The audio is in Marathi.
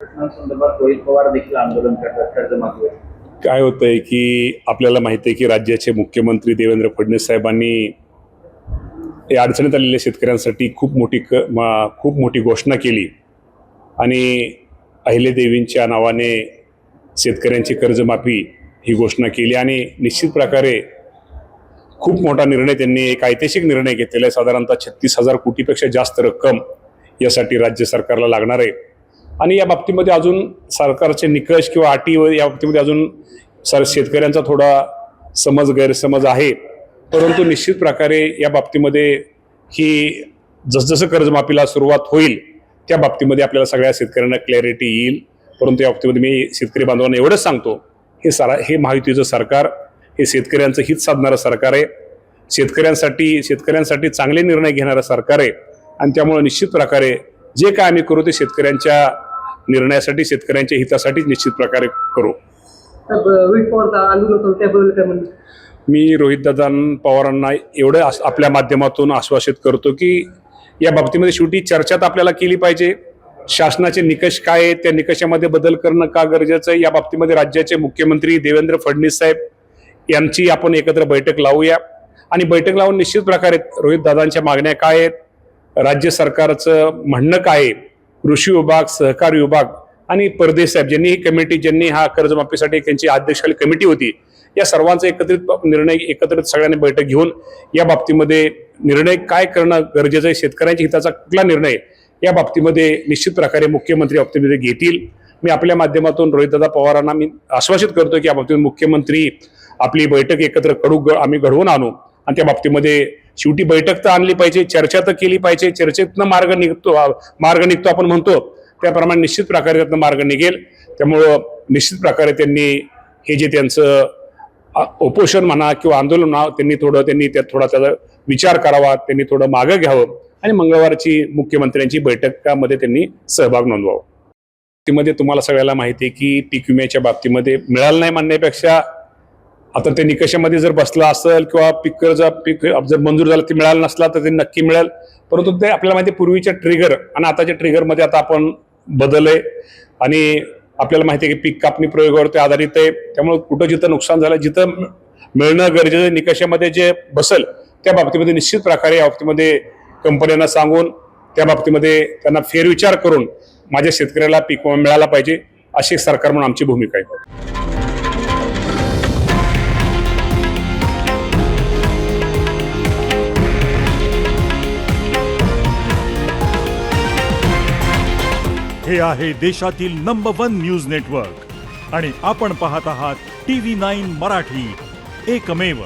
प्रश्नांसंदर्भात रोहित पवार देखील आंदोलन करतात कर्जमाफीवर. काय होतंय की आपल्याला माहिती आहे की राज्याचे मुख्यमंत्री देवेंद्र फडणवीस साहेबांनी या अडचणीत आलेल्या शेतकऱ्यांसाठी खूप मोठी घोषणा केली आणि अहिल्यादेवींच्या नावाने शेतकऱ्यांची कर्जमाफी ही घोषणा केली आणि निश्चित प्रकारे खूप मोठा निर्णय त्यांनी एक ऐतिहासिक निर्णय घेतलेला आहे. साधारणतः 36,000 कोटीपेक्षा जास्त रक्कम यासाठी राज्य सरकारला लागणार आहे आणि या बाबतीमध्ये अजून सरकारचे निकष किंवा अटी या बाबतीमध्ये अजून शेतकऱ्यांचा थोडा गैरसमज आहे. परंतु निश्चित प्रकारे या बाबतीमध्ये ही जसजसं कर्जमाफीला सुरुवात होईल त्या बाबतीमध्ये आपल्याला सगळ्या शेतकऱ्यांना क्लॅरिटी येईल. परंतु या बाबतीमध्ये मी शेतकरी बांधवांना एवढंच सांगतो, हे महायुतीचं सरकार हे शेतकऱ्यांचं हित साधणारं सरकार आहे, शेतकऱ्यांसाठी चांगले निर्णय घेणारं सरकार आहे आणि त्यामुळे निश्चित प्रकारे जे काय आम्ही करू ते शेतकऱ्यांच्या निर्णयासाठी, शेतकऱ्यांच्या हितासाठीच निश्चित प्रकारे करू. मी रोहितदादा पवारांना एवढं आपल्या माध्यमातून आश्वासित करतो की या बाबतीमध्ये शेवटी चर्चा तर आपल्याला केली पाहिजे. शासनाचे निकष काय आहेत, त्या निकषामध्ये बदल करणं का गरजेचं आहे, या बाबतीमध्ये राज्याचे मुख्यमंत्री देवेंद्र फडणवीस साहेब यांची आपण एकत्र बैठक लावूया आणि बैठक लावून निश्चित प्रकारे रोहितदादांच्या मागण्या काय आहेत, राज्य सरकारचं म्हणणं काय आहे, कृषी विभाग, सहकारी विभाग आणि परदेश साहेब ज्यांनी हा कर्जमाफीसाठी त्यांची अध्यक्षाखाली कमिटी होती, या सर्वांचा एकत्रित सगळ्यांनी बैठक घेऊन या बाबतीमध्ये निर्णय काय करणं गरजेचं आहे, शेतकऱ्यांच्या हिताचा कुठला निर्णय या बाबतीमध्ये निश्चित प्रकारे मुख्यमंत्री बाबतीमध्ये घेतील. मी आपल्या माध्यमातून रोहितदादा पवारांना मी आश्वासित करतो की या बाबतीत मुख्यमंत्री आपली बैठक एकत्र आम्ही घडवून आणू आणि त्या बाबतीमध्ये शेवटी बैठक तर आणली पाहिजे, चर्चा तर केली पाहिजे, चर्चेतनं मार्ग निघतो आपण म्हणतो त्याप्रमाणे निश्चित प्रकारे त्यातनं मार्ग निघेल. त्यामुळं निश्चित प्रकारे त्यांनी हे जे त्यांचं उपोषण म्हणा किंवा आंदोलन म्हणा त्यांनी त्याचा विचार करावा, त्यांनी थोडं मागं घ्यावं आणि मंगळवारची मुख्यमंत्र्यांची बैठकामध्ये त्यांनी सहभाग नोंदवावा. त्यामध्ये तुम्हाला सगळ्याला माहिती आहे की पीक विम्याच्या बाबतीमध्ये मिळालं नाही म्हणण्यापेक्षा आता ते निकषामध्ये जर बसला असेल किंवा पीक जर मंजूर झालं ते मिळालं नसला तर ते नक्की मिळेल. परंतु ते आपल्याला माहिती आहे पूर्वीच्या ट्रिगर आणि आताच्या ट्रिगरमध्ये आता आपण बदल आहे आणि आपल्याला माहिती आहे की पीक कापणी प्रयोगावरती आधारित आहे. त्यामुळे कुठं जिथं नुकसान झालं, जिथं मिळणं गरजेचं निकषामध्ये जे बसेल त्या बाबतीमध्ये निश्चित प्रकारे या बाबतीमध्ये कंपन्यांना सांगून त्या बाबतीमध्ये त्यांना फेरविचार करून माझ्या शेतकऱ्याला पीक विमा मिळाला पाहिजे अशी सरकार म्हणून आमची भूमिका आहे. हे आहे देशातील नंबर 1 न्यूज नेटवर्क आणि आपण पाहत आहात TV9 मराठी, एकमेव.